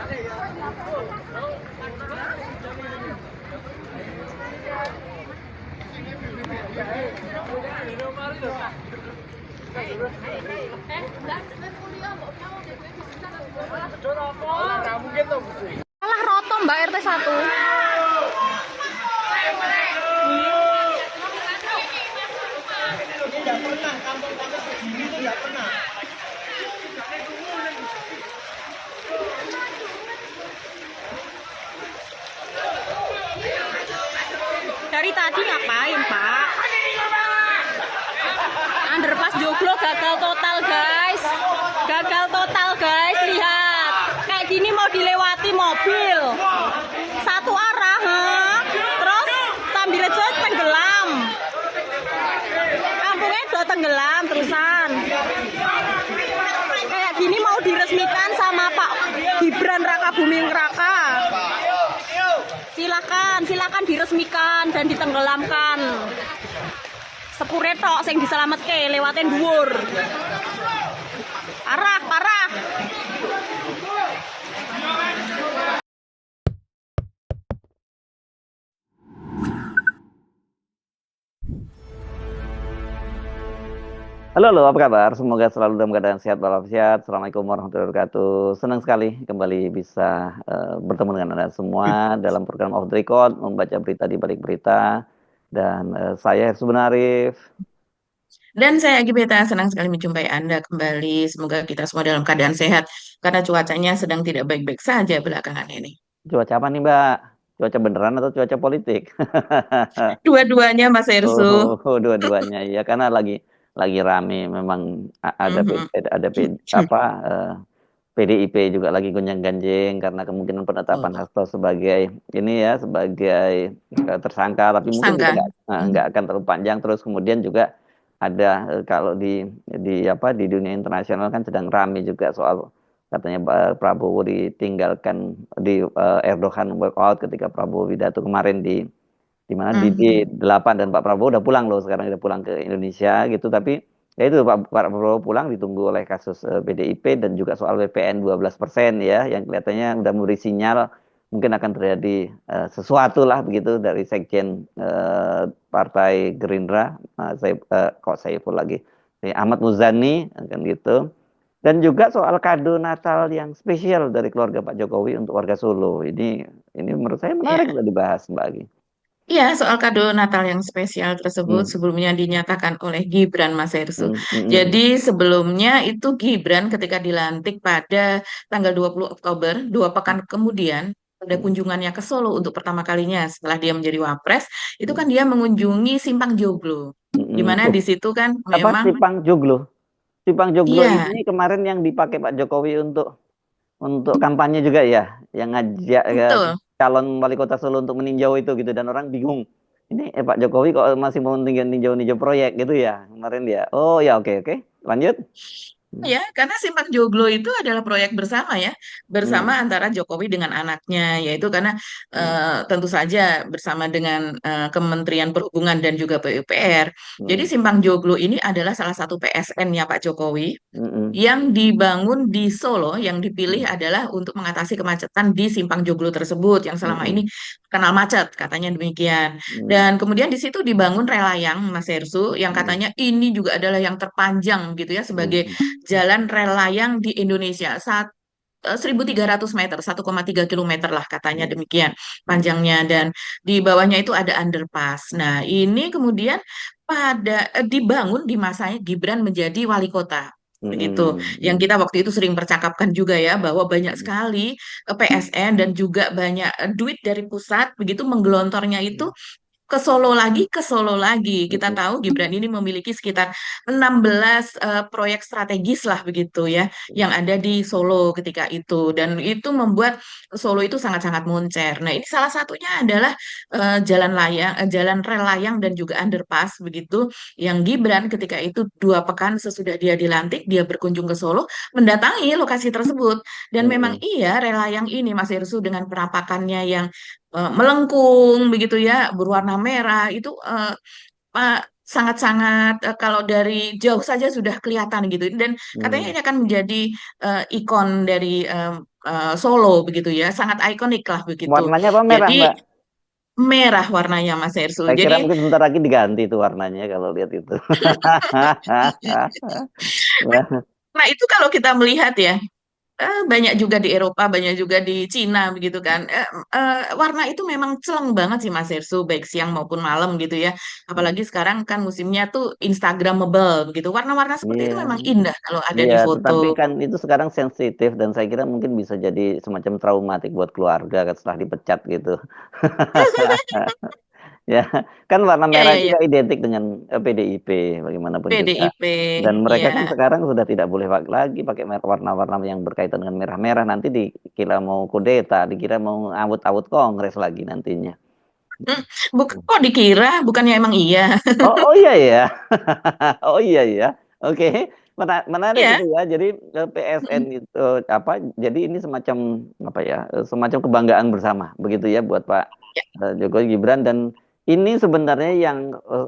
Salah roto Mbak RT 1. Tidak pernah, kampung-kampung segini itu tidak pernah. Dari tadi ngapain Pak? Underpass Joglo gagal total guys. Gagal total guys, lihat. Kayak gini mau dilewati mobil. Satu arah, terus Sambirejo tenggelam. Kampungnya udah tenggelam terusan. Kayak gini mau diresmikan sama Pak Gibran Raka Buming Raka. Silakan diresmikan dan ditenggelamkan. Sepure tok sing diselametke lewatin dhuwur. Parah. Halo, apa kabar? Semoga selalu dalam keadaan sehat walafiat. Assalamualaikum warahmatullahi wabarakatuh. Senang sekali kembali bisa bertemu dengan Anda semua dalam program Off the Record, membaca berita di balik berita. Dan saya Hersu Benarif. Dan saya Gibeta, senang sekali menjumpai Anda kembali. Semoga kita semua dalam keadaan sehat, karena cuacanya sedang tidak baik-baik saja belakangan ini. Cuaca apa nih, Mbak? Cuaca beneran atau cuaca politik? Dua-duanya, Mas Hersu. Oh, dua-duanya ya, karena lagi rame memang ada PDIP juga lagi gonjang-ganjing karena kemungkinan penetapan Hasto sebagai sebagai tersangka, tapi mungkin juga nggak akan terlalu panjang. Terus kemudian juga ada kalau di dunia internasional kan sedang rame juga soal katanya Prabowo ditinggalkan di Erdogan walkout ketika Prabowo pidato kemarin di mana di D8 dan Pak Prabowo udah pulang loh, sekarang udah pulang ke Indonesia gitu. Tapi ya itu Pak Prabowo pulang ditunggu oleh kasus PDIP dan juga soal WPN 12% ya, yang kelihatannya udah memberi sinyal mungkin akan terjadi sesuatu lah begitu dari Sekjen Partai Gerindra, Saiful lagi, Ahmad Muzani kan gitu. Dan juga soal kado Natal yang spesial dari keluarga Pak Jokowi untuk warga Solo. Ini menurut saya menarik untuk dibahas Mbak Agi. Iya, soal kado Natal yang spesial tersebut sebelumnya dinyatakan oleh Gibran, Mas Hersu. Jadi sebelumnya itu Gibran ketika dilantik pada tanggal 20 Oktober, 2 pekan kemudian, pada kunjungannya ke Solo untuk pertama kalinya setelah dia menjadi Wapres, itu kan dia mengunjungi Simpang Joglo. Di mana di situ kan memang Simpang Joglo iya. ini kemarin yang dipakai Pak Jokowi untuk kampanye juga ya, yang ngajak calon wali kota Solo untuk meninjau itu gitu, dan orang bingung. Ini Pak Jokowi kok masih mau ninjau proyek gitu ya kemarin ya. Oh ya, oke. Lanjut. Ya, karena Simpang Joglo itu adalah proyek bersama ya, bersama antara Jokowi dengan anaknya, yaitu karena tentu saja bersama dengan Kementerian Perhubungan dan juga PUPR. Jadi Simpang Joglo ini adalah salah satu PSN-nya Pak Jokowi yang dibangun di Solo, yang dipilih adalah untuk mengatasi kemacetan di Simpang Joglo tersebut yang selama ini kenal macet, katanya demikian. Dan kemudian di situ dibangun rel layang, Mas Hersu, yang katanya ini juga adalah yang terpanjang gitu ya, sebagai jalan rel layang di Indonesia. 1.300 meter, 1,3 kilometer lah katanya demikian panjangnya, dan di bawahnya itu ada underpass. Nah, ini kemudian dibangun di masanya Gibran menjadi wali kota. Begitu. Yang kita waktu itu sering percakapkan juga ya, bahwa banyak sekali PSN dan juga banyak duit dari pusat begitu menggelontornya itu ke Solo lagi. Kita tahu Gibran ini memiliki sekitar 16 proyek strategis lah begitu ya, yang ada di Solo ketika itu, dan itu membuat Solo itu sangat-sangat moncer. Nah, ini salah satunya adalah jalan rel layang dan juga underpass begitu, yang Gibran ketika itu 2 pekan sesudah dia dilantik, dia berkunjung ke Solo, mendatangi lokasi tersebut. Dan memang iya, rel layang ini Mas Irsu dengan penampakannya yang melengkung begitu ya, berwarna merah itu sangat-sangat kalau dari jauh saja sudah kelihatan gitu, dan katanya ini akan menjadi ikon dari Solo begitu ya, sangat ikonik lah begitu. Warnanya apa merah, Jadi Mbak? merah warnanya Mas Ersu. Saya kira Jadi mungkin sebentar lagi diganti tuh warnanya kalau lihat itu. nah itu kalau kita melihat ya, banyak juga di Eropa, banyak juga di Cina begitu kan. Warna itu memang celeng banget sih Mas Ersu, baik siang maupun malam gitu ya. Apalagi sekarang kan musimnya tuh Instagramable begitu. Warna-warna seperti itu Iya, memang indah kalau ada iya, di foto. tetapi kan itu sekarang sensitif dan saya kira mungkin bisa jadi semacam traumatik buat keluarga kan setelah dipecat gitu. Ya, kan warna Ya, merah ya, itu ya. gak identik dengan PDIP bagaimanapun juga. PDIP, Dan mereka kan ya. sekarang sudah tidak boleh lagi pakai warna-warna yang berkaitan dengan merah-merah. Nanti dikira mau kudeta, dikira mau awut-awut kongres lagi nantinya. Hmm, kok dikira? Bukannya emang iya? Oh, oh iya ya. Oh iya ya. Oke. Menarik Ya. itu ya. Jadi PSN Mm, itu apa? Jadi ini semacam apa ya? Semacam kebanggaan bersama begitu ya buat Pak ya. Jokowi Gibran dan ini sebenarnya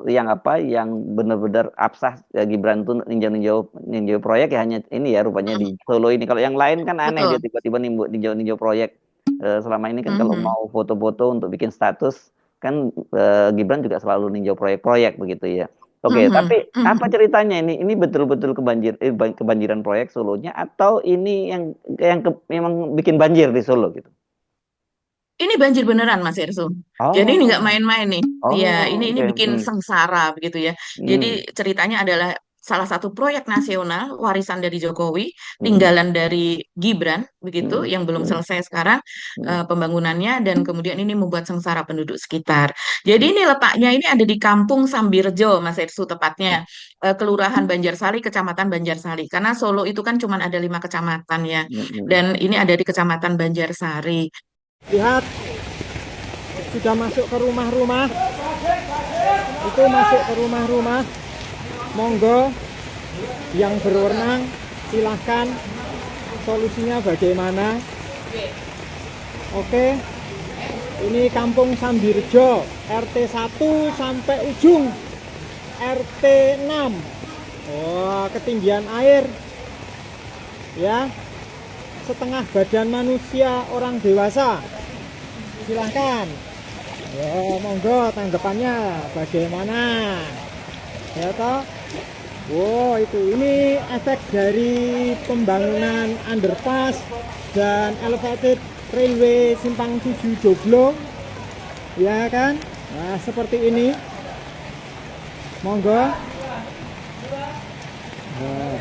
yang apa? Yang benar-benar absah Gibran tuh ninjau-ninjau ninjau proyek ya hanya ini ya rupanya di Mm, Solo ini. Kalau yang lain kan aneh dia betul. tiba-tiba ninjau-ninjau proyek. Selama ini kan kalau Mhm, mau foto-foto untuk bikin status kan Gibran juga selalu ninjau proyek-proyek begitu ya. Oke, mhm, tapi apa mhm. ceritanya ini? Ini betul-betul kebanjiran proyek Solonya atau ini yang memang bikin banjir di Solo gitu? Ini banjir beneran Mas Ersu. Jadi ini nggak Oh, main-main nih. Iya, oh, ini oke, bikin sengsara begitu ya. Jadi hmm, ceritanya adalah salah satu proyek nasional warisan dari Jokowi, hmm, tinggalan dari Gibran begitu, hmm, yang belum hmm, selesai sekarang hmm, pembangunannya dan kemudian ini membuat sengsara penduduk sekitar. Jadi ini letaknya ini ada di Kampung Sambirjo, Mas Ersu tepatnya, Kelurahan Banjarsari, Kecamatan Banjarsari. Karena Solo itu kan cuma ada 5 kecamatan ya, hmm, hmm. dan ini ada di Kecamatan Banjarsari. Lihat, sudah masuk ke rumah-rumah. Itu masuk ke rumah-rumah. Monggo yang berwenang silahkan solusinya bagaimana. Oke, ini Kampung Sambirjo, RT 1 sampai ujung RT 6. Oh, ketinggian air ya setengah badan manusia orang dewasa. Silahkan. Ya, monggo tanggapannya bagaimana? Ya toh? Wow, ini efek dari pembangunan underpass dan elevated railway Simpang 7 Joglo. Ya kan? Nah, seperti ini. Monggo. Nah.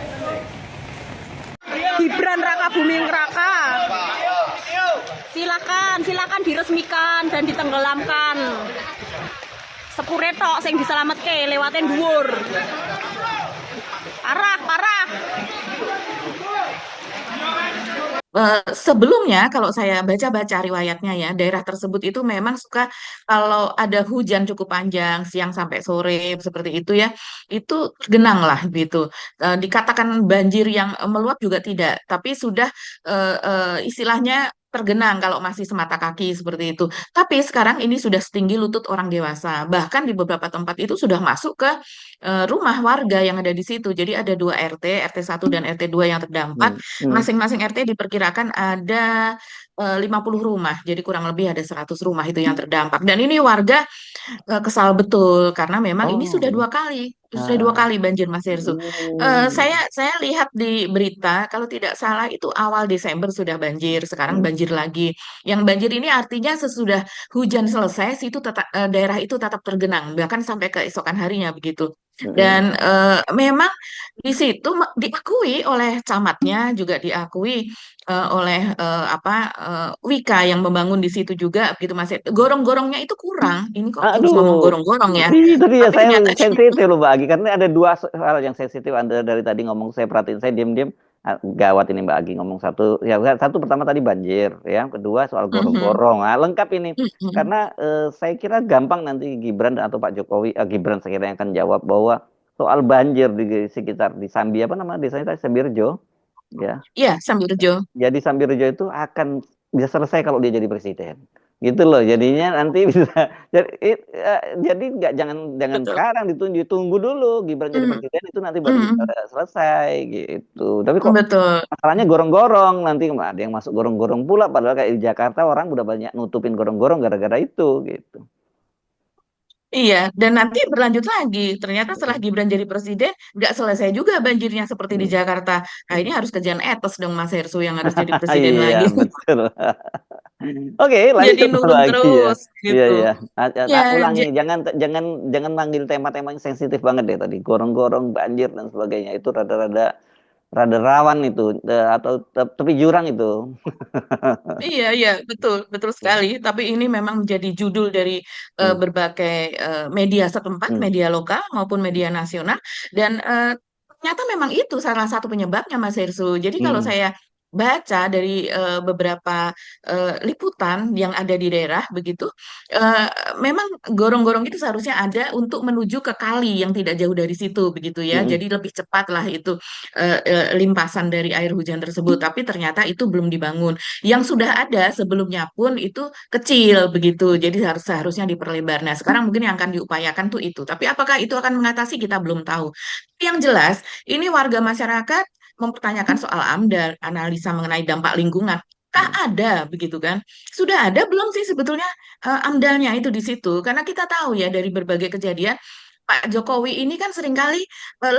Gibran Raka Buming Raka. Silakan diresmikan dan ditenggelamkan. Sepure tok sing diselametke lewatin dhuwur. Parah. Sebelumnya kalau saya baca-baca riwayatnya ya, daerah tersebut itu memang suka kalau ada hujan cukup panjang siang sampai sore seperti itu ya, itu genang lah gitu. Dikatakan banjir yang meluap juga tidak, tapi sudah istilahnya tergenang kalau masih semata kaki seperti itu. Tapi sekarang ini sudah setinggi lutut orang dewasa. Bahkan di beberapa tempat itu sudah masuk ke rumah warga yang ada di situ. Jadi ada 2 RT, RT 1 dan RT 2 yang terdampak. Hmm, hmm. Masing-masing RT diperkirakan ada 50 rumah, jadi kurang lebih ada 100 rumah itu yang terdampak. Dan ini warga kesal betul karena memang ini Oh, sudah dua ah, kali banjir Mas Hersu. hmm, Saya lihat di berita kalau tidak salah itu awal Desember sudah banjir, sekarang hmm, banjir lagi. Yang banjir ini artinya sesudah hujan selesai, situ daerah itu tetap tergenang bahkan sampai keesokan harinya begitu. hmm, Dan memang di situ diakui oleh camatnya juga diakui oleh Wika yang membangun di situ juga begitu Mas. Gorong-gorongnya itu kurang. Ini kok terus ngomong Aduh, gorong-gorong ya. itu dia Tapi saya ternyata sensitif loh Mbak Agi karena ada dua hal yang sensitif Anda dari tadi ngomong saya perhatiin saya diam-diam gawat ini Mbak Agi ngomong satu ya satu pertama tadi banjir ya kedua soal Mhm, gorong-gorong lengkap ini mhm. karena saya kira gampang nanti Gibran atau Pak Jokowi Gibran saya kira yang akan jawab bahwa soal banjir di sekitar di Sambi apa nama desanya tadi Sambirjo ya Iya, Sambil Rejo. jadi Sambirjo itu akan bisa selesai kalau dia jadi presiden. gitu loh. Jadinya nanti bisa jadi nggak jangan Betul. sekarang ditunjuk, tunggu dulu Gibran jadi Mm, presiden itu nanti baru bisa mm, selesai gitu. Tapi kok betul. masalahnya gorong-gorong nanti ada yang masuk gorong-gorong pula padahal kayak di Jakarta orang udah banyak nutupin gorong-gorong gara-gara itu gitu. Iya, dan nanti berlanjut lagi. Ternyata setelah Gibran jadi presiden, nggak selesai juga banjirnya seperti di Hmm. Jakarta. Nah, ini harus kerjaan etos dong Mas Hersu yang harus jadi presiden Iya lagi. betul. Oke, Jadi lanjut nurun lagi ya. terus Iya gitu. iya. Ya, Ulangi, jangan jangan jangan manggil tema-tema yang sensitif banget deh tadi. Gorong-gorong, banjir dan sebagainya itu rada rawan itu atau tepi jurang itu. iya, iya, betul, betul sekali. Tapi ini memang menjadi judul dari Hmm. berbagai media setempat, Hmm. media lokal maupun media nasional. Dan ternyata memang itu salah satu penyebabnya, Mas Hersu. Jadi kalau Hmm. saya baca dari beberapa liputan yang ada di daerah begitu, eh, memang gorong-gorong itu seharusnya ada untuk menuju ke kali yang tidak jauh dari situ, begitu ya. Hmm. Jadi lebih cepat lah itu limpasan dari air hujan tersebut. Tapi ternyata itu belum dibangun. Yang sudah ada sebelumnya pun itu kecil begitu. Jadi seharusnya diperlebar. Nah, sekarang mungkin yang akan diupayakan tuh itu. Tapi apakah itu akan mengatasi kita belum tahu. Tapi yang jelas ini warga masyarakat mempertanyakan soal AMDAL, analisa mengenai dampak lingkungan. Kah ada begitu kan? Sudah ada belum sih sebetulnya AMDALnya itu di situ? Karena kita tahu ya dari berbagai kejadian Pak Jokowi ini kan seringkali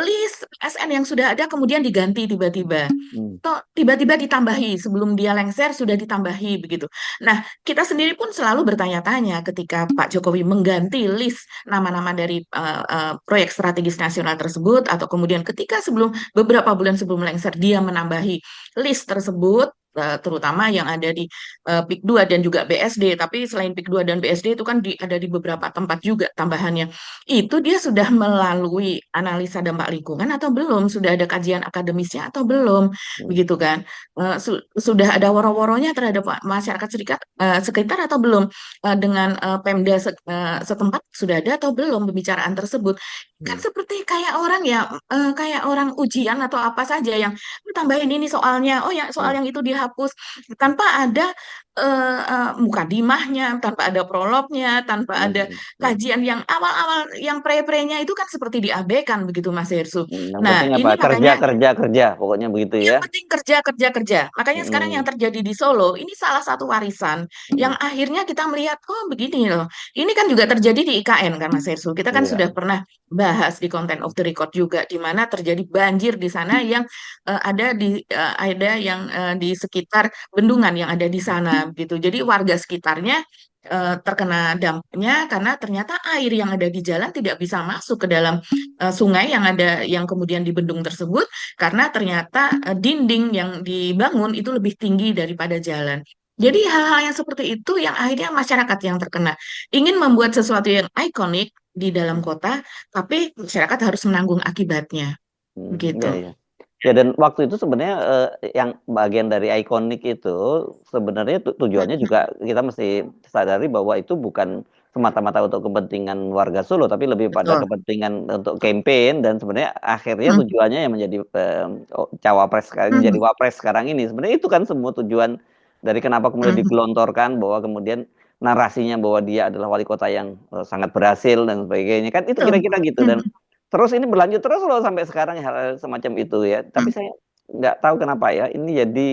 list SN yang sudah ada kemudian diganti tiba-tiba. Hmm. Toh tiba-tiba ditambahi sebelum dia lengser sudah ditambahi begitu. Nah, kita sendiri pun selalu bertanya-tanya ketika Pak Jokowi mengganti list nama-nama dari proyek strategis nasional tersebut atau kemudian ketika beberapa bulan sebelum lengser dia menambahi list tersebut terutama yang ada di PIK 2 dan juga BSD. Tapi selain PIK 2 dan BSD itu kan ada di beberapa tempat juga tambahannya. Itu dia sudah melalui analisa dampak lingkungan atau belum? Sudah ada kajian akademisnya atau belum? Hmm. Begitu kan? Sudah ada woro-woronya terhadap masyarakat sekitar atau belum? Dengan Pemda setempat sudah ada atau belum pembicaraan tersebut? Kan Hmm. seperti kayak orang ya, kayak orang ujian atau apa saja yang tambahin ini soalnya, oh ya soal Hmm. yang itu dihapus tanpa ada mukadimahnya, tanpa ada prolognya, tanpa ada Hmm. Hmm. kajian yang awal-awal yang pre-prenya itu kan seperti diabaikan begitu Mas Hersu. Yang penting Nah, apa? ini Kerja makanya kerja kerja, pokoknya begitu yang ya. penting kerja, kerja, kerja. Makanya sekarang yang Hmm. terjadi di Solo, ini salah satu warisan Hmm. yang akhirnya kita melihat, oh begini loh. Ini kan juga terjadi di IKN kan Mas Hersu. Kita kan Iya. sudah pernah bahas di content of the record juga, di mana terjadi banjir di sana yang ada yang di sekitar bendungan yang ada di sana gitu. Jadi warga sekitarnya terkena dampaknya karena ternyata air yang ada di jalan tidak bisa masuk ke dalam sungai yang ada yang kemudian di bendung tersebut karena ternyata dinding yang dibangun itu lebih tinggi daripada jalan. Hmm. Jadi hal-hal yang seperti itu yang akhirnya masyarakat yang terkena ingin membuat sesuatu yang ikonik di dalam kota, tapi masyarakat harus menanggung akibatnya. Iya, Begitu. iya. Ya dan waktu itu sebenarnya yang bagian dari ikonik itu sebenarnya tujuannya juga kita mesti sadari bahwa itu bukan semata-mata untuk kepentingan warga Solo, tapi lebih pada Betul. kepentingan untuk campaign dan sebenarnya akhirnya Hmm, tujuannya yang menjadi cawapres sekarang, hmm, menjadi wapres sekarang ini. Sebenarnya itu kan semua tujuan dari kenapa kemudian hmm, digelontorkan bahwa kemudian narasinya bahwa dia adalah wali kota yang sangat berhasil dan sebagainya. Kan itu betul. kira-kira gitu dan Hmm, terus ini berlanjut terus loh sampai sekarang hal semacam itu ya. hmm, Tapi saya nggak tahu kenapa ya. Ini jadi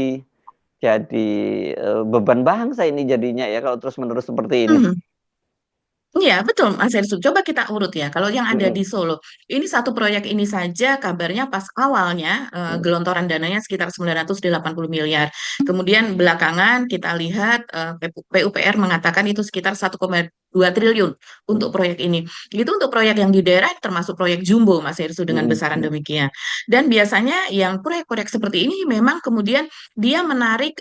beban bangsa ini jadinya ya kalau terus menerus seperti ini. hmm. Iya, betul, Mas Hersu. Coba kita urut ya. Kalau yang ada di Mm-mm. Solo, ini satu proyek ini saja kabarnya pas awalnya Mm. gelontoran dananya sekitar 980 miliar. Kemudian belakangan kita lihat PUPR mengatakan itu sekitar 1,2 triliun untuk Mm. proyek ini. Itu untuk proyek yang di daerah termasuk proyek jumbo, Mas Hersu, dengan Mm. besaran Mm. demikian. Dan biasanya yang proyek-proyek seperti ini memang kemudian dia menarik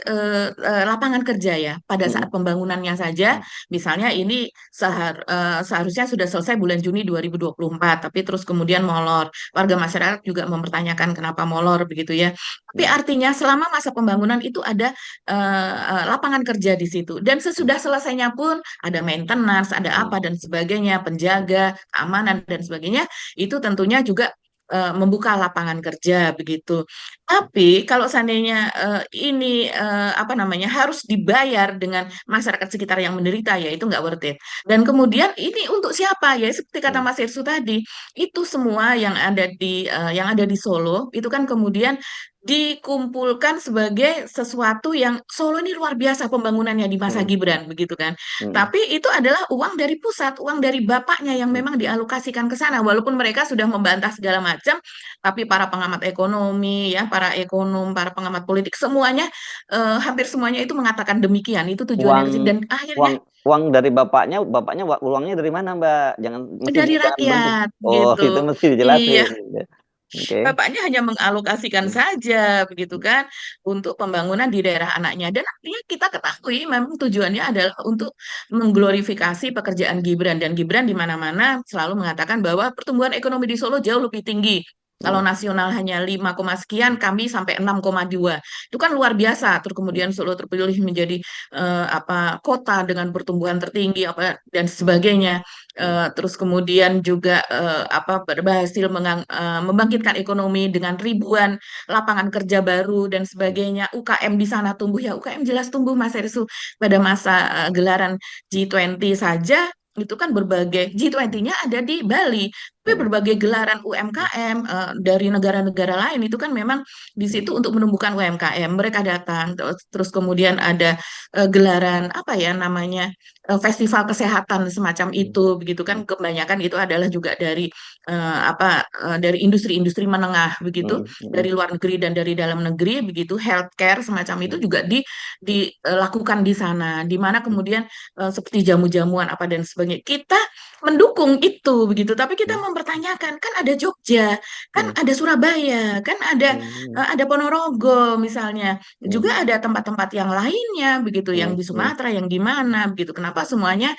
lapangan kerja ya pada saat Mm. pembangunannya saja. Misalnya ini seharusnya sudah selesai bulan Juni 2024, tapi terus kemudian molor. Warga masyarakat juga mempertanyakan kenapa molor begitu ya. Tapi Mm. artinya selama masa pembangunan itu ada lapangan kerja di situ. Dan sesudah selesainya pun ada maintenance, ada Mm. apa dan sebagainya, penjaga, keamanan dan sebagainya. Itu tentunya juga membuka lapangan kerja begitu. Tapi kalau seandainya ini apa namanya harus dibayar dengan masyarakat sekitar yang menderita, ya itu nggak worth it. Dan kemudian ini untuk siapa? Ya seperti kata Mas Irsu tadi, itu semua yang ada di Solo itu kan kemudian dikumpulkan sebagai sesuatu yang Solo ini luar biasa pembangunannya di masa Hmm. Gibran begitu kan. Hmm. Tapi itu adalah uang dari pusat, uang dari bapaknya yang memang dialokasikan ke sana. Walaupun mereka sudah membantah segala macam, tapi para pengamat ekonomi, ya, para ekonom, para pengamat politik, semuanya, hampir semuanya itu mengatakan demikian. Itu tujuannya Uang ke situ. Dan akhirnya uang uang dari bapaknya uangnya dari mana, Mbak? Mesti dari jangan berhenti. rakyat, Oh, gitu. itu mesti Iya, dijelasin. Oke. bapaknya hanya mengalokasikan saja, begitu kan, untuk pembangunan di daerah anaknya. Dan artinya kita ketahui memang tujuannya adalah untuk mengglorifikasi pekerjaan Gibran. Dan Gibran di mana-mana selalu mengatakan bahwa pertumbuhan ekonomi di Solo jauh lebih tinggi. Kalau Hmm. nasional hanya 5, sekian, kami sampai 6,2. Itu kan luar biasa. Terus kemudian Solo terpilih menjadi apa kota dengan pertumbuhan tertinggi apa dan sebagainya. Terus kemudian juga apa berhasil membangkitkan ekonomi dengan ribuan lapangan kerja baru dan sebagainya. UKM di sana tumbuh, ya UKM jelas tumbuh Mas Erisu pada masa gelaran G20 saja. Itu kan berbagai G20-nya ada di Bali, tapi Hmm. berbagai gelaran UMKM dari negara-negara lain itu kan memang di situ untuk menumbuhkan UMKM. Mereka datang, terus kemudian ada gelaran apa ya namanya festival kesehatan semacam itu, begitu kan. Kebanyakan itu adalah juga dari apa dari industri-industri menengah begitu, dari luar negeri dan dari dalam negeri begitu. Healthcare semacam itu juga dilakukan di sana, di mana kemudian seperti jamu-jamuan apa dan sebagainya. Kita mendukung itu begitu, tapi kita mempertanyakan kan ada Jogja, kan ada Surabaya, kan ada Ponorogo misalnya, juga ada tempat-tempat yang lainnya begitu, yang di Sumatera, yang di mana begitu. Kenapa semuanya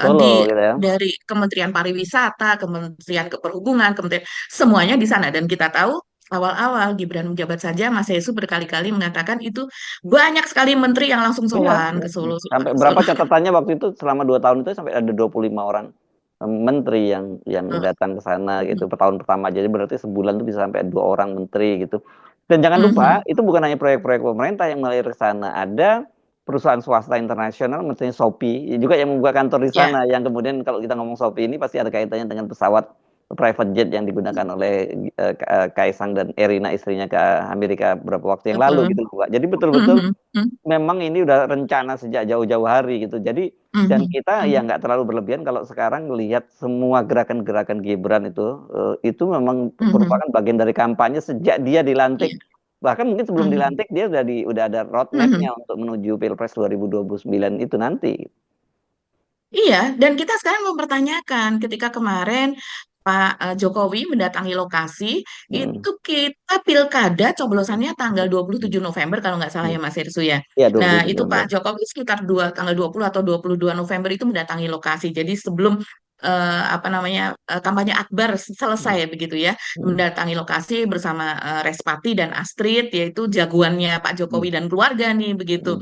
Solo gitu ya. dari Kementerian Pariwisata, Kementerian Keperhubungan, Kementerian semuanya di sana. Dan kita tahu awal-awal Gibran menjabat saja, Mas Yesu berkali-kali mengatakan itu banyak sekali menteri yang langsung Iya, sowan iya. ke Solo, sowan Sampai ke berapa Solo. catatannya waktu itu selama 2 tahun itu sampai ada 25 orang menteri yang Hmm, datang ke sana gitu hmm, per tahun pertama. Jadi berarti sebulan itu bisa sampai 2 orang menteri gitu. Dan jangan lupa hmm, itu bukan hanya proyek-proyek pemerintah yang mengalir ke sana, ada perusahaan swasta internasional, misalnya Shopee juga yang membuka kantor di ya, sana. Yang kemudian kalau kita ngomong Shopee ini pasti ada kaitannya dengan pesawat private jet yang digunakan oleh Kaisang dan Erina istrinya ke Amerika beberapa waktu yang lalu betul. gitu, Pak. Jadi Hmm, betul-betul hmm, hmm, memang ini udah rencana sejak jauh-jauh hari gitu. Jadi dan hmm, kita hmm, ya nggak terlalu berlebihan kalau sekarang melihat semua gerakan-gerakan Gibran itu memang hmm, hmm, merupakan bagian dari kampanye sejak dia iya, dilantik. Bahkan mungkin sebelum hmm, dilantik dia udah ada hmm, hmm. roadmap-nya untuk menuju Pilpres 2029 itu nanti. Iya, dan kita sekarang mempertanyakan ketika kemarin Pak Jokowi mendatangi lokasi, Hmm. itu kita pilkada coblosannya tanggal 27 November kalau nggak salah ya Mas Irsu ya. Iya Nah, 27 itu Pak November. Jokowi sekitar tanggal 20 atau 22 November itu mendatangi lokasi. Jadi sebelum apa namanya kampanye Akbar selesai begitu ya, mendatangi lokasi bersama Respati dan Astrid, yaitu jagoannya Pak Jokowi dan keluarga nih begitu.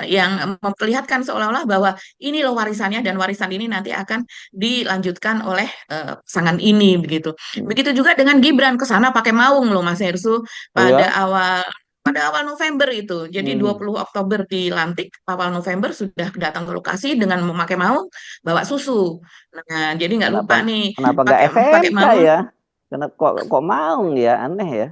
Yang memperlihatkan seolah-olah bahwa ini loh warisannya dan warisan ini nanti akan dilanjutkan oleh pasangan ini begitu. Begitu juga dengan Gibran ke sana pakai maung loh Mas Hersu Oh ya? pada awal November itu. Jadi 20 Oktober dilantik, awal November sudah datang ke lokasi dengan memakai maung, bawa susu. Nah, jadi nggak Kenapa lupa nih kenapa nggak pakai pakai SMK maung. ya? Karena kok mau ya aneh ya.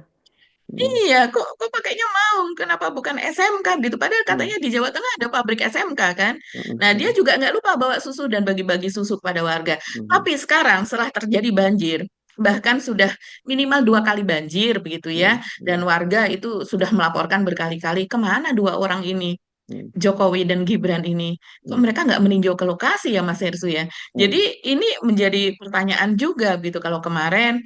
Hmm. Iya, kok pakainya maung? Kenapa bukan SMK gitu? Padahal Hmm. katanya di Jawa Tengah ada pabrik SMK kan. Hmm. Nah, dia Hmm. juga nggak lupa bawa susu dan bagi-bagi susu kepada warga. Hmm. Tapi sekarang setelah terjadi banjir, bahkan sudah minimal 2 kali banjir begitu Hmm. ya, dan warga itu sudah melaporkan berkali-kali kemana 2 orang ini. Hmm. Jokowi dan Gibran ini, kok Hmm. mereka nggak meninjau ke lokasi ya Mas Hersu ya? Hmm. Jadi ini menjadi pertanyaan juga gitu kalau kemarin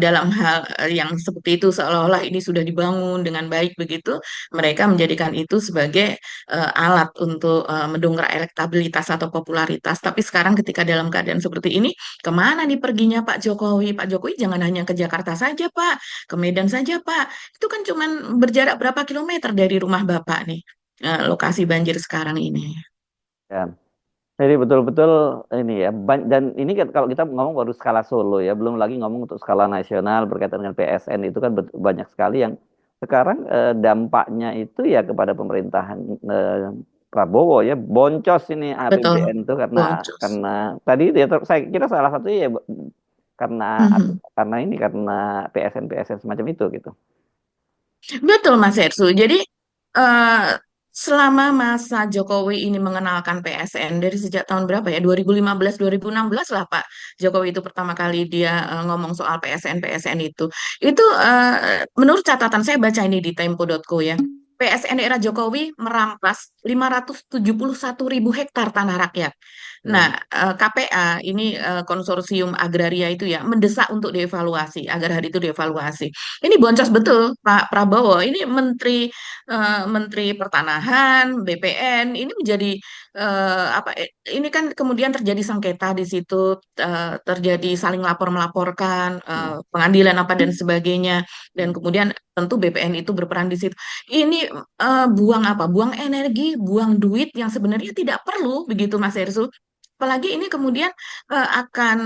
dalam hal yang seperti itu seolah-olah ini sudah dibangun dengan baik begitu, mereka menjadikan itu sebagai alat untuk mendongkrak elektabilitas atau popularitas. Tapi sekarang ketika dalam keadaan seperti ini, kemana nih perginya Pak Jokowi? Pak Jokowi jangan hanya ke Jakarta saja Pak, ke Medan saja Pak. Itu kan cuman berjarak berapa kilometer dari rumah Bapak nih lokasi banjir sekarang ini. Ya. Jadi betul-betul ini ya, dan ini kan kalau kita ngomong baru skala Solo ya, belum lagi ngomong untuk skala nasional berkaitan dengan PSN itu kan banyak sekali yang sekarang dampaknya itu ya kepada pemerintahan Prabowo ya, boncos ini Betul, APBN itu boncos. karena tadi ya saya kira salah satunya ya karena Mhm. karena PSN semacam itu gitu. Betul, Mas Hersu. Jadi eh, selama masa Jokowi ini mengenalkan PSN dari sejak tahun berapa ya? 2015, 2016 lah Pak Jokowi itu pertama kali dia ngomong soal PSN itu. Itu menurut catatan saya baca ini di Tempo.co ya. PSN era Jokowi merampas 571.000 hektar tanah rakyat. Nah, Hmm. KPA ini konsorsium agraria itu ya mendesak untuk dievaluasi agar hari itu dievaluasi. Ini boncos betul Pak Prabowo. Ini Menteri Pertanahan, BPN ini menjadi apa? Ini kan kemudian terjadi sengketa di situ, terjadi saling lapor melaporkan, Hmm. pengadilan apa dan sebagainya, dan kemudian tentu BPN itu berperan di situ. Ini buang apa? Buang energi, buang duit yang sebenarnya tidak perlu begitu Mas Hersul. Apalagi ini kemudian akan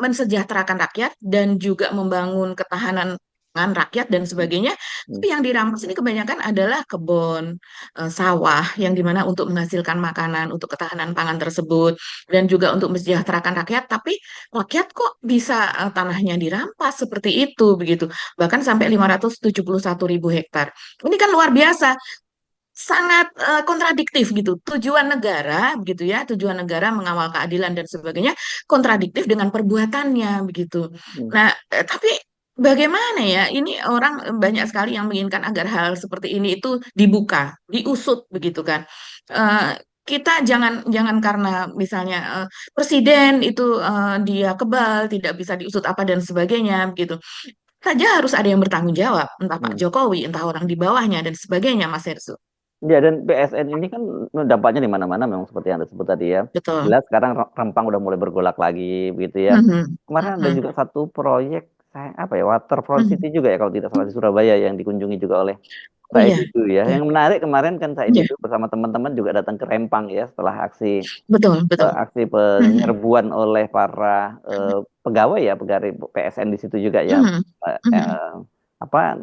mensejahterakan rakyat dan juga membangun ketahanan pangan rakyat dan sebagainya. Hmm. Tapi yang dirampas ini kebanyakan adalah kebun, sawah, yang dimana untuk menghasilkan makanan untuk ketahanan pangan tersebut dan juga untuk mensejahterakan rakyat. Tapi rakyat kok bisa tanahnya dirampas seperti itu begitu, bahkan sampai 571.000 hektar. Ini kan luar biasa, sangat kontradiktif gitu. Tujuan negara begitu ya, tujuan negara mengawal keadilan dan sebagainya kontradiktif dengan perbuatannya begitu. Hmm. Nah, tapi bagaimana ya? Ini orang banyak sekali yang menginginkan agar hal seperti ini itu dibuka, diusut begitu kan. Eh, kita jangan jangan karena misalnya presiden itu dia kebal, tidak bisa diusut apa dan sebagainya begitu. Saja harus ada yang bertanggung jawab, entah Pak Hmm. Jokowi, entah orang di bawahnya dan sebagainya, Mas Hersu. Ya, dan PSN ini kan dampaknya di mana-mana memang seperti yang Anda sebut tadi ya. Betul. Jelas sekarang Rempang udah mulai bergolak lagi begitu ya. Mhm, Kemarin ada mhm. juga satu proyek saya apa ya, Waterfront Mhm. City juga ya kalau tidak salah di Surabaya yang dikunjungi juga oleh Oh Said iya, Didu ya. iya, Yang menarik kemarin kan Said iya, Didu bersama teman-teman juga datang ke Rempang ya setelah betul, betul. aksi Mhm, penyerbuan oleh para pegawai ya, pegawai PSN di situ juga ya. mhm, Eh, mhm. eh, apa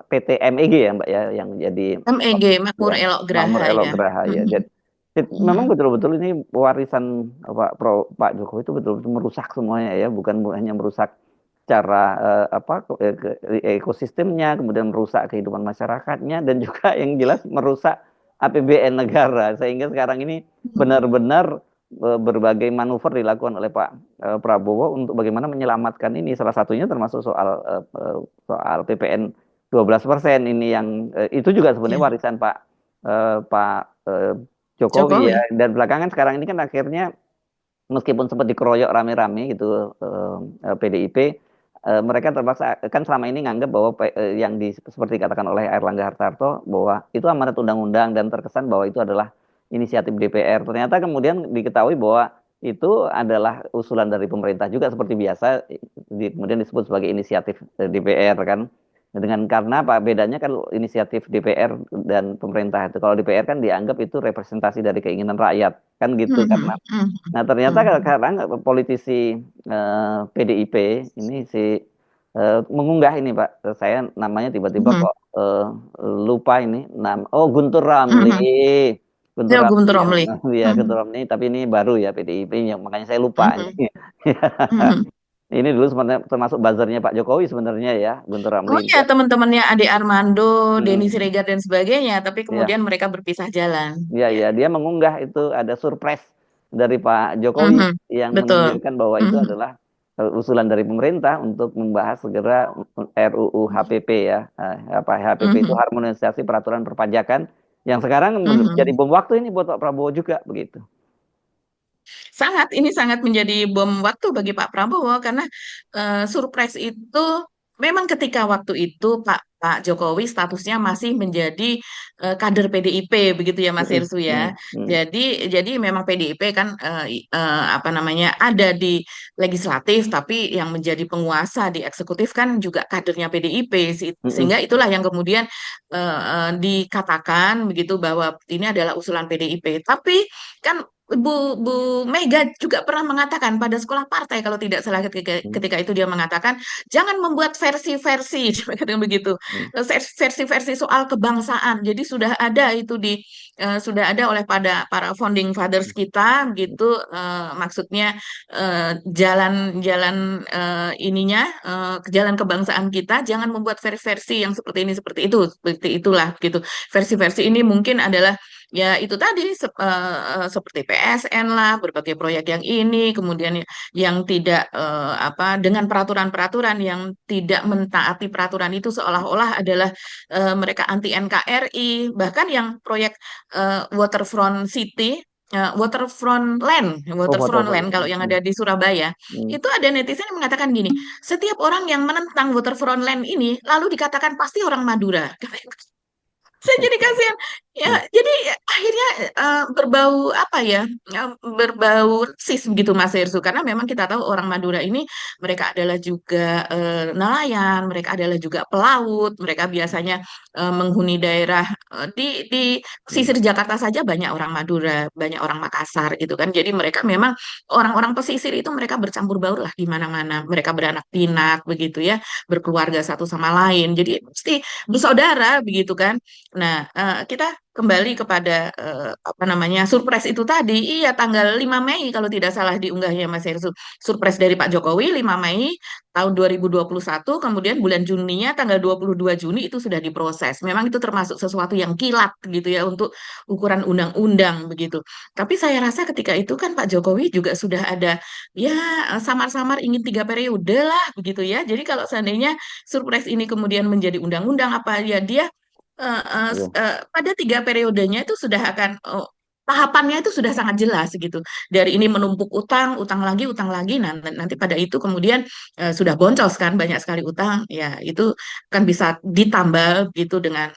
PT MEG ya Mbak ya yang jadi MEG, Makmur ya Elok Makmur Graha Elok ya. Graha ya. Mhm, Jadi memang mhm, betul-betul ini warisan Pak Jokowi itu betul-betul merusak semuanya ya, bukan hanya merusak cara ekosistemnya, kemudian merusak kehidupan masyarakatnya dan juga yang jelas merusak APBN negara sehingga sekarang ini mhm, benar-benar berbagai manuver dilakukan oleh Pak Prabowo untuk bagaimana menyelamatkan ini. Salah satunya termasuk soal PPN 12% ini yang itu juga sebenarnya ya. warisan Pak Jokowi ya. Jokowi. Dan belakangan sekarang ini kan akhirnya meskipun sempat dikeroyok rame-rame gitu PDIP, mereka terpaksa kan selama ini nganggap bahwa yang seperti dikatakan oleh Airlangga Hartarto bahwa itu amanat undang-undang dan terkesan bahwa itu adalah inisiatif DPR. Ternyata kemudian diketahui bahwa itu adalah usulan dari pemerintah juga seperti biasa, kemudian disebut sebagai inisiatif DPR kan. Dengan karena apa bedanya kan inisiatif DPR dan pemerintah itu kalau DPR kan dianggap itu representasi dari keinginan rakyat kan gitu Mhm, karena mhm, nah, ternyata mhm, sekarang politisi PDIP ini mengunggah ini, Pak. Saya namanya tiba-tiba mhm, kok lupa ini. Oh, Guntur Ramli. mhm. Guntur Ya, Ramli Guntur yang Romli. ya Guntur Mhm, Ramli, tapi ini baru ya PDIP yang makanya saya lupa ini. mhm, mhm. Ini dulu sebenarnya termasuk buzzernya Pak Jokowi sebenarnya ya, Guntur Ramli. Oh ya, teman-temannya Ade Armando, Denny Hmm, Siregar dan sebagainya, tapi ya. kemudian mereka berpisah jalan. Ya, ya, dia mengunggah itu ada surprise dari Pak Jokowi Mhm, yang betul. menunjukkan bahwa itu Mhm, adalah usulan dari pemerintah untuk membahas segera RUU HPP ya, apa HPP itu mhm, harmonisasi peraturan perpajakan yang sekarang menjadi mhm. bom waktu ini buat Pak Prabowo juga begitu. Ini sangat menjadi bom waktu bagi Pak Prabowo karena surprise itu memang ketika waktu itu Pak Jokowi statusnya masih menjadi kader PDIP begitu ya Mas Mm, Irsu ya. mm, mm, Jadi memang PDIP kan apa namanya ada di legislatif tapi yang menjadi penguasa di eksekutif kan juga kadernya PDIP, mm, mm, sehingga itulah yang kemudian dikatakan begitu bahwa ini adalah usulan PDIP. Tapi kan Bu Mega juga pernah mengatakan pada sekolah partai kalau tidak salah ketika itu dia mengatakan jangan membuat versi-versi kata begitu, versi-versi soal kebangsaan. Jadi sudah ada itu sudah ada oleh para founding fathers kita gitu, maksudnya jalan-jalan ininya, jalan kebangsaan kita, jangan membuat versi-versi yang seperti itulah gitu. Versi-versi ini mungkin adalah ya itu tadi seperti PSN lah, berbagai proyek yang ini, kemudian yang tidak dengan peraturan-peraturan yang tidak mentaati peraturan itu seolah-olah adalah mereka anti NKRI, bahkan yang proyek waterfront city. Oh, Waterfront land kalau yang foto. ada di Surabaya, itu ada netizen yang mengatakan gini, setiap orang yang menentang waterfront land ini lalu dikatakan pasti orang Madura. Saya jadi kasihan ya, jadi akhirnya berbau apa ya, berbau rasis begitu Mas Hersu, karena memang kita tahu orang Madura ini mereka adalah juga nelayan, mereka adalah juga pelaut, mereka biasanya menghuni daerah di pesisir Jakarta saja banyak orang Madura, banyak orang Makassar gitu kan, jadi mereka memang orang-orang pesisir itu mereka bercampur baur lah di mana-mana, mereka beranak pinak begitu ya, berkeluarga satu sama lain, jadi pasti bersaudara begitu kan. Nah, kita kembali kepada apa namanya surprise itu tadi. Iya, tanggal 5 Mei kalau tidak salah diunggahnya Mas Hersu. Surprise dari Pak Jokowi 5 Mei tahun 2021, kemudian bulan Juninya tanggal 22 Juni itu sudah diproses. Memang itu termasuk sesuatu yang kilat gitu ya untuk ukuran undang-undang begitu. Tapi saya rasa ketika itu kan Pak Jokowi juga sudah ada ya samar-samar ingin 3 periode lah begitu ya. Jadi kalau seandainya surprise ini kemudian menjadi undang-undang apa ya dia Iya. pada 3 periodenya itu sudah akan tahapannya itu sudah sangat jelas gitu. Dari ini menumpuk utang, utang lagi. Nah, nanti pada itu kemudian sudah boncos kan banyak sekali utang. Ya, itu kan bisa ditambal gitu dengan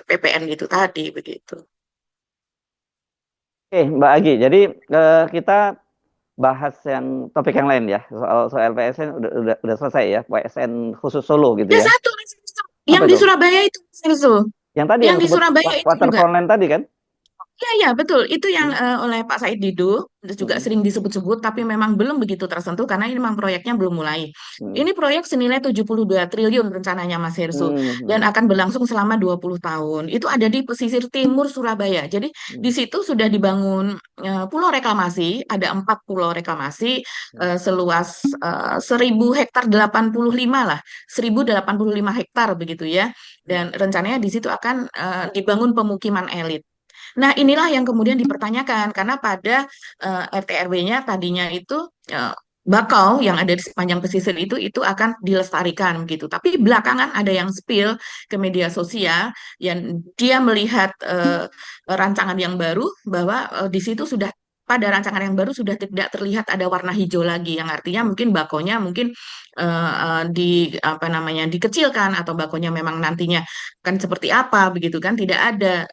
PPN itu tadi begitu. Oke, Mbak Agi. Jadi kita bahas yang topik yang lain ya. Soal PSN udah selesai ya. PSN khusus Solo gitu Ada ya. satu yang Apa di itu? Surabaya itu, Serso. Yang tadi Yang yang di sebut Surabaya itu juga. Waterfront Land tadi kan? Ya, ya, betul. Itu yang oleh Pak Said Didu juga Mm-mm. sering disebut-sebut, tapi memang belum begitu tersentuh karena ini memang proyeknya belum mulai. Mm-mm. Ini proyek senilai 72 triliun rencananya Mas Hersu dan Mm-mm. akan berlangsung selama 20 tahun. Itu ada di pesisir timur Surabaya. Jadi di situ sudah dibangun pulau reklamasi, ada 4 pulau reklamasi seluas 1.000 hektar 85 lah, 1.085 hektar begitu ya. Dan rencananya di situ akan dibangun pemukiman elit. Nah, inilah yang kemudian dipertanyakan karena pada RT RW-nya tadinya itu bakau yang ada di sepanjang pesisir itu akan dilestarikan gitu. Tapi belakangan ada yang spill ke media sosial yang dia melihat rancangan yang baru bahwa di situ sudah pada rancangan yang baru sudah tidak terlihat ada warna hijau lagi yang artinya mungkin bakonya mungkin di apa namanya dikecilkan atau bakonya memang nantinya kan seperti apa begitu kan tidak ada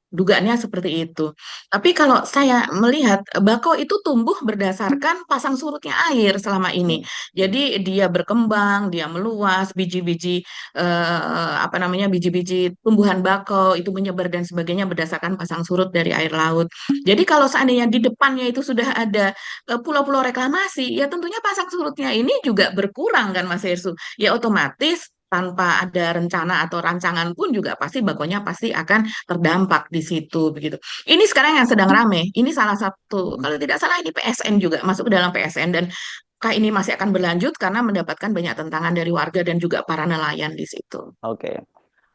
dugaannya seperti itu. Tapi kalau saya melihat bako itu tumbuh berdasarkan pasang surutnya air selama ini. Jadi dia berkembang, dia meluas, biji-biji apa namanya biji-biji tumbuhan bako itu menyebar dan sebagainya berdasarkan pasang surut dari air laut. Jadi kalau seandainya di depannya itu sudah ada pulau-pulau reklamasi, ya tentunya pasang surutnya ini juga berkurang kan Mas Hersu. Ya otomatis tanpa ada rencana atau rancangan pun juga pasti bakonya pasti akan terdampak di situ begitu. Ini sekarang yang sedang rame. Ini salah satu kalau tidak salah ini PSN juga masuk ke dalam PSN dan kah ini masih akan berlanjut karena mendapatkan banyak tentangan dari warga dan juga para nelayan di situ. Oke.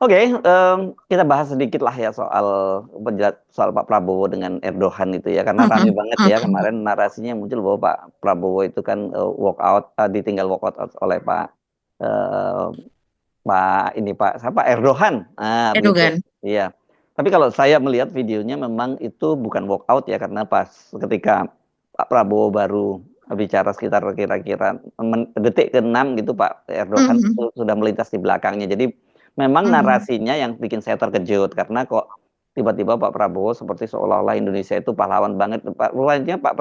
Oke, kita bahas sedikit lah ya soal Pak Prabowo dengan Erdogan itu ya, karena rame banget ya kemarin narasinya muncul bahwa Pak Prabowo itu kan ditinggal walk out oleh Pak siapa Erdogan, begitu. Erdogan. Iya. Tapi kalau saya melihat videonya memang itu bukan walk out ya, karena pas ketika Pak Prabowo baru bicara sekitar kira-kira detik ke-6 gitu Pak Erdogan sudah melintas di belakangnya. Jadi memang narasinya yang bikin saya terkejut karena kok tiba-tiba Pak Prabowo seperti seolah-olah Indonesia itu pahlawan banget. Rupanya Pak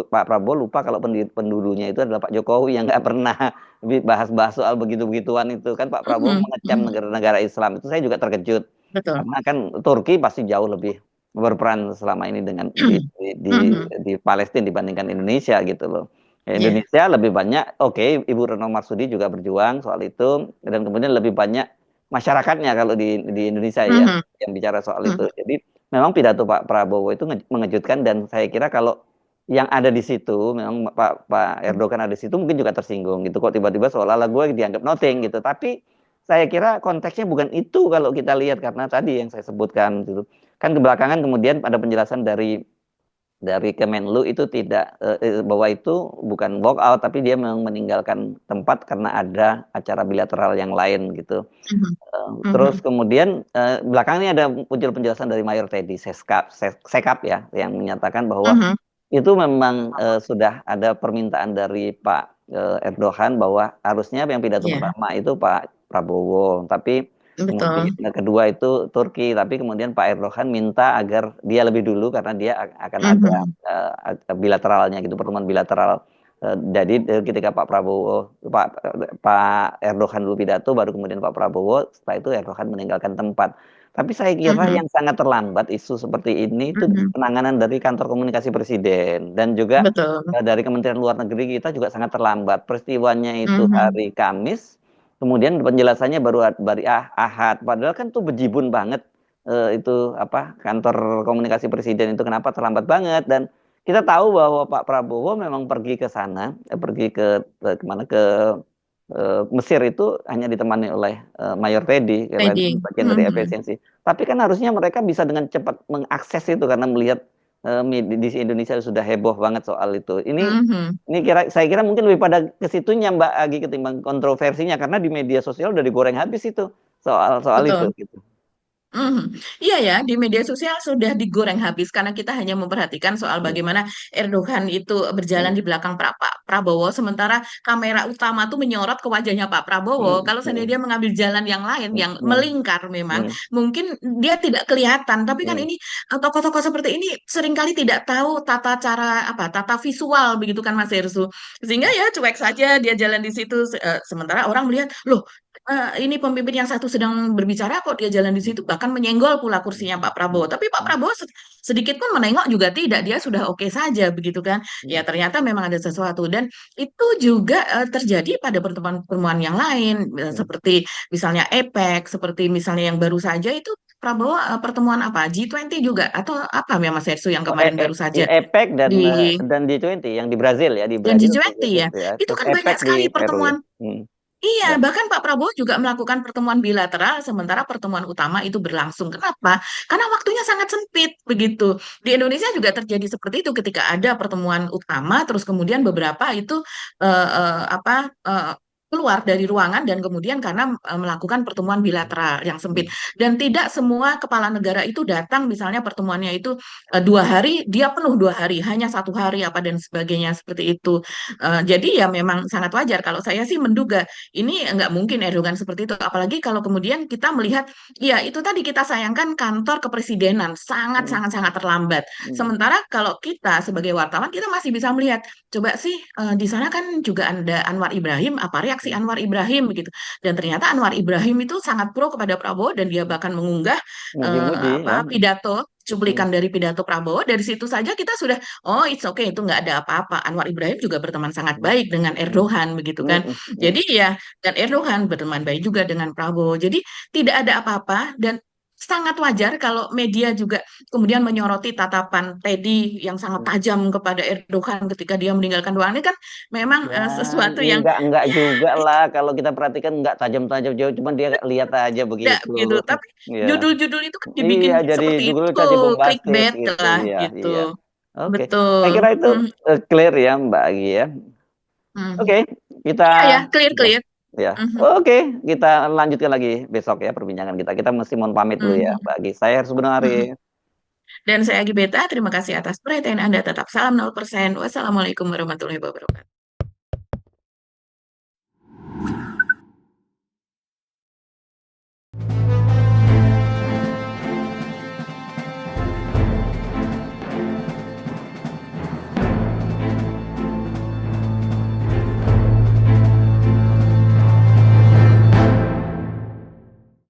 Prabowo lupa kalau pendulunya itu adalah Pak Jokowi yang nggak pernah bahas-bahas soal begitu-begituan itu kan Pak Prabowo mengecam negara-negara Islam itu saya juga terkejut. Betul. Karena kan Turki pasti jauh lebih berperan selama ini dengan Mhm. di Palestina dibandingkan Indonesia gitu loh. Ya, Ya. Indonesia lebih banyak, oke, Ibu Retno Marsudi juga berjuang soal itu, dan kemudian lebih banyak masyarakatnya kalau di Indonesia ya Mhm. yang bicara soal itu. Mhm. Jadi memang pidato Pak Prabowo itu mengejutkan, dan saya kira kalau yang ada di situ memang Pak Erdogan ada di situ mungkin juga tersinggung gitu, kok tiba-tiba seolah-olah gue dianggap nothing gitu. Tapi saya kira konteksnya bukan itu kalau kita lihat, karena tadi yang saya sebutkan gitu. Kan kebelakangan kemudian ada penjelasan dari Kemenlu itu tidak bahwa itu bukan walk out, tapi dia memang meninggalkan tempat karena ada acara bilateral yang lain gitu. Mhm. Terus Mhm. kemudian belakangan ini ada muncul penjelasan dari Mayor Teddy Sekap ya, yang menyatakan bahwa Mhm. itu memang sudah ada permintaan dari Pak Erdogan bahwa harusnya yang pidato Ya, pertama itu Pak Prabowo, tapi kemudian betul. kedua itu Turki, tapi kemudian Pak Erdogan minta agar dia lebih dulu karena dia akan ada Mhm. bilateralnya gitu, pertemuan bilateral. Jadi ketika Pak Erdogan dulu pidato, baru kemudian Pak Prabowo, setelah itu Erdogan meninggalkan tempat. Tapi saya kira Mhm. yang sangat terlambat isu seperti ini itu Mhm. penanganan dari kantor komunikasi presiden, dan juga Betul. dari Kementerian Luar Negeri kita juga sangat terlambat. Peristiwanya itu Mhm. hari Kamis, kemudian penjelasannya baru Ahad. Padahal kan tuh bejibun banget itu apa, kantor komunikasi presiden itu kenapa terlambat banget. Dan kita tahu bahwa Pak Prabowo memang pergi ke sana, pergi kemana, ke Mesir itu hanya ditemani oleh Mayor Teddy karena itu Pedi. bagian dari Mhm. efisiensi. Tapi kan harusnya mereka bisa dengan cepat mengakses itu karena melihat di Indonesia sudah heboh banget soal itu. Mhm. Ini saya kira mungkin lebih pada ke situnya Mbak Agi ketimbang kontroversinya, karena di media sosial udah digoreng habis itu soal soal itu Betul. gitu. Mhm. Iya ya, di media sosial sudah digoreng habis karena kita hanya memperhatikan soal Hmm, bagaimana Erdogan itu berjalan hmm, di belakang Pak Prabowo, sementara kamera utama tuh menyorot ke wajahnya Pak hmm, Prabowo. Kalau hmm, seandainya dia mengambil jalan yang lain, yang hmm, melingkar memang, hmm, mungkin dia tidak kelihatan. Tapi kan hmm, ini tokoh-tokoh seperti ini seringkali tidak tahu tata cara tata visual begitu kan Mas Herslu. Sehingga ya cuek saja dia jalan di situ. Sementara orang melihat, loh ini pemimpin yang satu sedang berbicara kok dia jalan di situ bahkan menyenggol pula kursinya Pak Prabowo. Tapi Pak hmm, Prabowo sedikit pun menengok juga tidak, dia sudah oke saja begitu kan. hmm, Ya ternyata memang ada sesuatu dan itu juga terjadi pada pertemuan-pertemuan yang lain hmm. seperti misalnya APEC, seperti misalnya yang baru saja itu Prabowo pertemuan apa G20 juga atau apa ya Mas Hersu yang Oh, kemarin baru saja APEC di dan G20 yang di Brazil ya, di dan Brazil G20 ya. ya. Itu Terus kan APEC banyak di sekali Peru ya. pertemuan. Hmm, ya. Iya, bahkan Pak Prabowo juga melakukan pertemuan bilateral, sementara pertemuan utama itu berlangsung. Kenapa? Karena waktunya sangat sempit, begitu. Di Indonesia juga terjadi seperti itu ketika ada pertemuan utama, terus kemudian beberapa itu keluar dari ruangan dan kemudian karena melakukan pertemuan bilateral yang sempit. Hmm, Dan tidak semua kepala negara itu datang, misalnya pertemuannya itu 2 hari, dia penuh 2 hari, hanya 1 hari apa dan sebagainya seperti itu. Jadi ya memang sangat wajar. Kalau saya sih menduga ini nggak mungkin Erdogan seperti itu. Apalagi kalau kemudian kita melihat, ya itu tadi kita sayangkan kantor kepresidenan sangat hmm, sangat sangat terlambat. hmm, Sementara kalau kita sebagai wartawan kita masih bisa melihat, coba sih di sana kan juga ada Anwar Ibrahim, apa reaksi hmm. Anwar Ibrahim begitu. Dan ternyata Anwar Ibrahim itu sangat pro kepada Prabowo dan dia bahkan mengunggah Muji-muji ya. pidato Hmm, cuplikan dari pidato Prabowo. Dari situ saja kita sudah, oh it's okay, itu nggak ada apa-apa. Anwar Ibrahim juga berteman sangat hmm, baik dengan hmm, Erdogan begitu hmm, kan. hmm, hmm. Jadi ya, dan Erdogan berteman baik juga dengan Prabowo. Jadi tidak ada apa-apa dan sangat wajar kalau media juga kemudian menyoroti tatapan Teddy yang sangat Hmm. tajam kepada Erdogan ketika dia meninggalkan ruangan. Ini kan memang Ya, sesuatu yang enggak juga lah, kalau kita peratikan enggak tajam-tajam jauh, cuman dia lihat aja tidak begitu. begitu. Tapi Ya. judul-judul itu kan dibikin Iya, jadi seperti judulnya itu, jadi bombastis clickbait gitu. lah Iya, gitu. iya. Oke. Saya Betul. kira itu Mhm, clear ya, Mbak Agi ya. Oke, mhm. kita Iya ya, clear ya, clear. ya. Mhm, Oke, kita lanjutkan lagi besok ya perbincangan kita. Kita mesti mohon pamit dulu ya, mhm, Mbak Agi. Saya harus benar. mhm. Dan saya Agi Beta, terima kasih atas perhatian Anda. Tetap salam 0%. Wassalamualaikum warahmatullahi wabarakatuh.